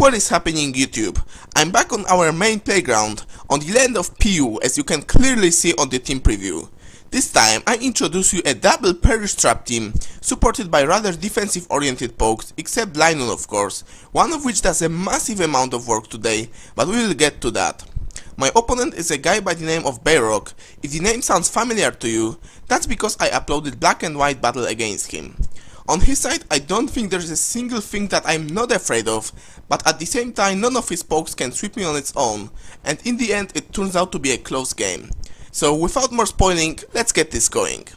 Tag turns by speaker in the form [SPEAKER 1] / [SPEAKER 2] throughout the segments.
[SPEAKER 1] What is happening YouTube? I'm back on our main playground, on the land of PU, as you can clearly see on the team preview. This time I introduce you a double perish trap team, supported by rather defensive oriented pokes, except Lionel of course, one of which does a massive amount of work today, but we will get to that. My opponent is a guy by the name of Bayrock. If the name sounds familiar to you, that's because I uploaded black and white battle against him. On his side, I don't think there's a single thing that I'm not afraid of, but at the same time none of his pokes can sweep me on its own, and in the end it turns out to be a close game. So without more spoiling, let's get this going.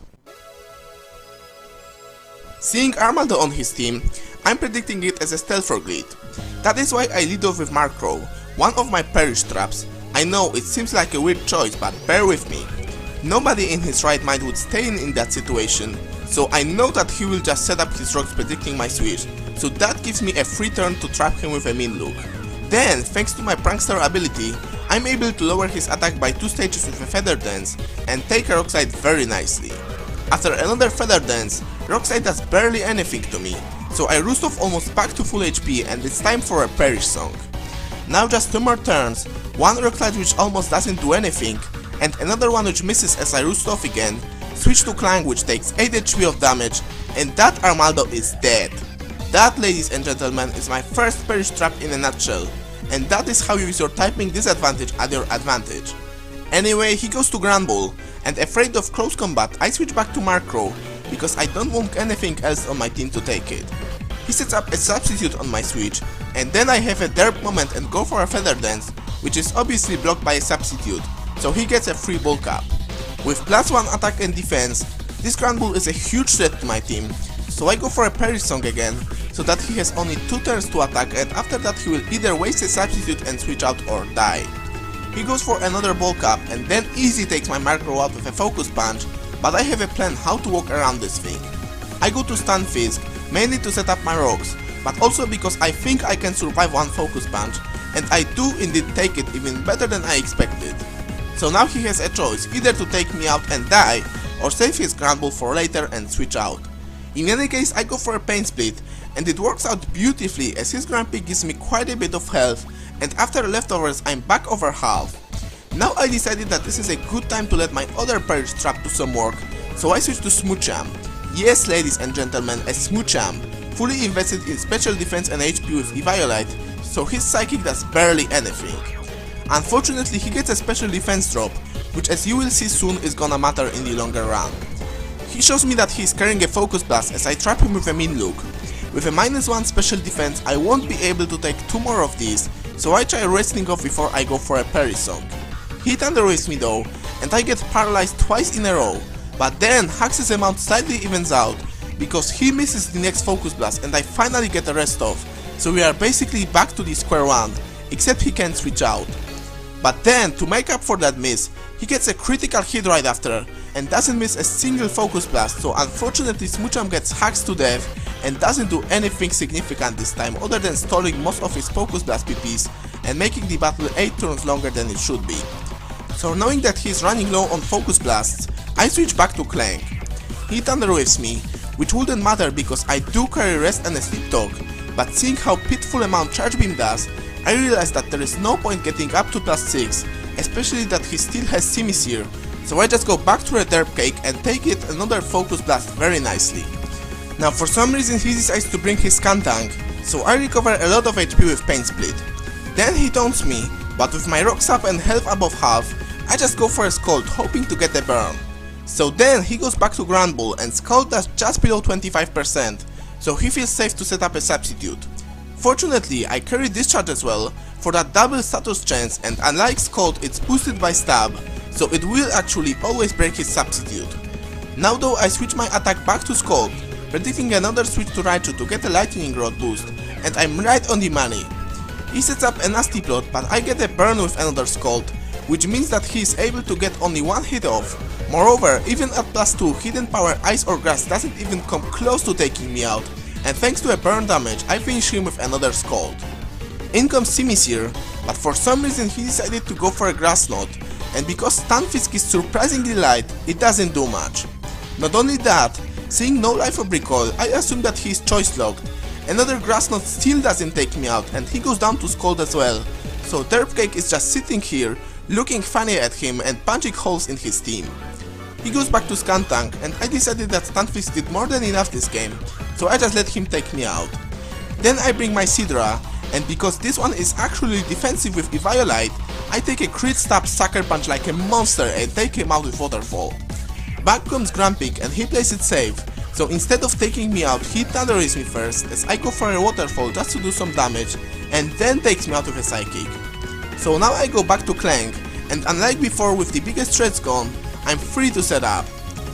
[SPEAKER 1] Seeing Armaldo on his team, I'm predicting it as a stealth for Grid. That is why I lead off with Markrow, one of my perish traps. I know it seems like a weird choice, but bear with me. Nobody in his right mind would stay in that situation, so I know that he will just set up his rocks predicting my switch, so that gives me a free turn to trap him with a mean look. Then, thanks to my prankster ability, I'm able to lower his attack by 2 stages with a Feather Dance and take a Rock Slide very nicely. After another Feather Dance, Rock Slide does barely anything to me, so I roost off almost back to full HP and it's time for a Perish Song. Now just 2 more turns, one Rock Slide which almost doesn't do anything, and another one which misses as I roost off again, switch to Clang which takes 8 HP of damage, and that Armaldo is dead. That, ladies and gentlemen, is my first perish trap in a nutshell, and that is how you use your typing disadvantage at your advantage. Anyway, he goes to Grand Bull, and afraid of close combat, I switch back to Markrow, because I don't want anything else on my team to take it. He sets up a substitute on my switch, and then I have a derp moment and go for a Feather Dance, which is obviously blocked by a substitute, so he gets a free bulk up. With +1 attack and defense, this Grand Bull is a huge threat to my team, so I go for a Perish Song again, so that he has only 2 turns to attack, and after that he will either waste a substitute and switch out or die. He goes for another bulk up and then easy takes my Markrow out with a Focus Punch, but I have a plan how to walk around this thing. I go to Stun Fisk, mainly to set up my rocks, but also because I think I can survive one Focus Punch, and I do indeed take it even better than I expected. So now he has a choice, either to take me out and die, or save his Grand Bull for later and switch out. In any case, I go for a Pain Split, and it works out beautifully as his Grand Peak gives me quite a bit of health, and after leftovers I'm back over half. Now I decided that this is a good time to let my other perish trap do some work, so I switch to Smoocham. Yes, ladies and gentlemen, a Smoocham, fully invested in special defense and HP with Eviolite, so his Psychic does barely anything. Unfortunately, he gets a special defense drop, which as you will see soon is gonna matter in the longer run. He shows me that he is carrying a Focus Blast as I trap him with a mean look. With a -1 special defense I won't be able to take 2 more of these, so I try wrestling off before I go for a Perish Song. He Thunderwaves me though, and I get paralyzed twice in a row, but then Hax's amount slightly evens out, because he misses the next Focus Blast and I finally get a rest off, so we are basically back to the square one, except he can't switch out. But then, to make up for that miss, he gets a critical hit right after, and doesn't miss a single Focus Blast, so unfortunately Smoocham gets hacked to death and doesn't do anything significant this time other than stalling most of his Focus Blast PPs and making the battle 8 turns longer than it should be. So knowing that he is running low on Focus Blasts, I switch back to Clank. He Thunderwaves me, which wouldn't matter because I do carry Rest and a Sleep Talk, but seeing how pitiful amount Charge Beam does, I realized that there is no point getting up to +6, especially that he still has Simisear, so I just go back to a Derp Cake and take it another Focus Blast very nicely. Now for some reason he decides to bring his Skuntank, so I recover a lot of HP with Pain Split. Then he taunts me, but with my rocks up and health above half, I just go for a Scald hoping to get a burn. So then he goes back to Grand Bull and Scald does just below 25%, so he feels safe to set up a substitute. Fortunately, I carry Discharge as well for that double status chance, and unlike Scald it's boosted by Stab, so it will actually always break his substitute. Now though I switch my attack back to Scald, predicting another switch to Raichu to get a Lightning Rod boost, and I'm right on the money. He sets up a nasty plot, but I get a burn with another Scald, which means that he is able to get only 1 hit off. Moreover, even at +2, Hidden Power Ice or Grass doesn't even come close to taking me out, and thanks to a burn damage I finish him with another Scald. In comes Simisear, but for some reason he decided to go for a Grass Knot, and because Stun Fisk is surprisingly light, it doesn't do much. Not only that, seeing no life of recoil, I assume that he is choice locked, Another grass knot still doesn't take me out and he goes down to Scold as well. So Derpcake is just sitting here, looking funny at him and punching holes in his team. He goes back to Skuntank and I decided that Stunfisk did more than enough this game, so I just let him take me out. Then I bring my Sidra, and because this one is actually defensive with Eviolite, I take a crit stab Sucker Punch like a monster and take him out with Waterfall. Back comes Grumpig and he plays it safe, so instead of taking me out he Thunders me first as I go for a Waterfall just to do some damage and then takes me out with a Psychic. So now I go back to Clank, and unlike before with the biggest threats gone, I'm free to set up.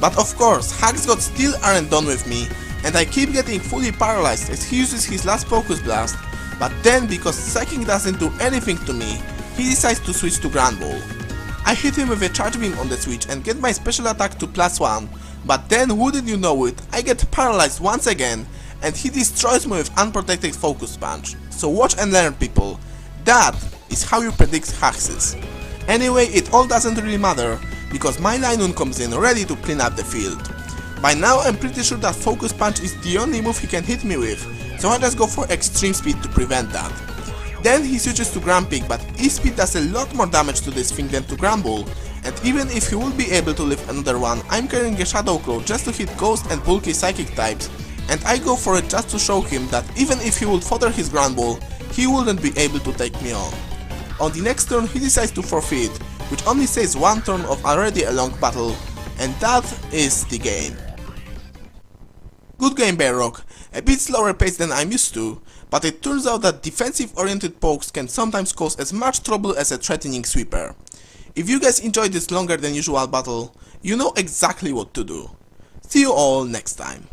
[SPEAKER 1] But of course, Hacks God still aren't done with me, and I keep getting fully paralyzed as he uses his last Focus Blast, but then because Psychic doesn't do anything to me, he decides to switch to Grand Ball. I hit him with a Charge Beam on the switch and get my special attack to +1, but then wouldn't you know it, I get paralyzed once again, and he destroys me with unprotected Focus Punch. So watch and learn, people. That is how you predict Haxes. Anyway, it all doesn't really matter, because my Linoon comes in ready to clean up the field. By now I'm pretty sure that Focus Punch is the only move he can hit me with, so I just go for Extreme Speed to prevent that. Then he switches to Grumpig, but E-Speed does a lot more damage to this thing than to Granbull, and even if he will be able to lift another one, I'm carrying a Shadow Claw just to hit Ghost and bulky Psychic types, and I go for it just to show him that even if he would fodder his Granbull, he wouldn't be able to take me on. On the next turn he decides to forfeit, which only saves one turn of already a long battle, and that is the game. Good game, Bayrock, a bit slower pace than I'm used to, but it turns out that defensive oriented pokes can sometimes cause as much trouble as a threatening sweeper. If you guys enjoyed this longer than usual battle, you know exactly what to do. See you all next time.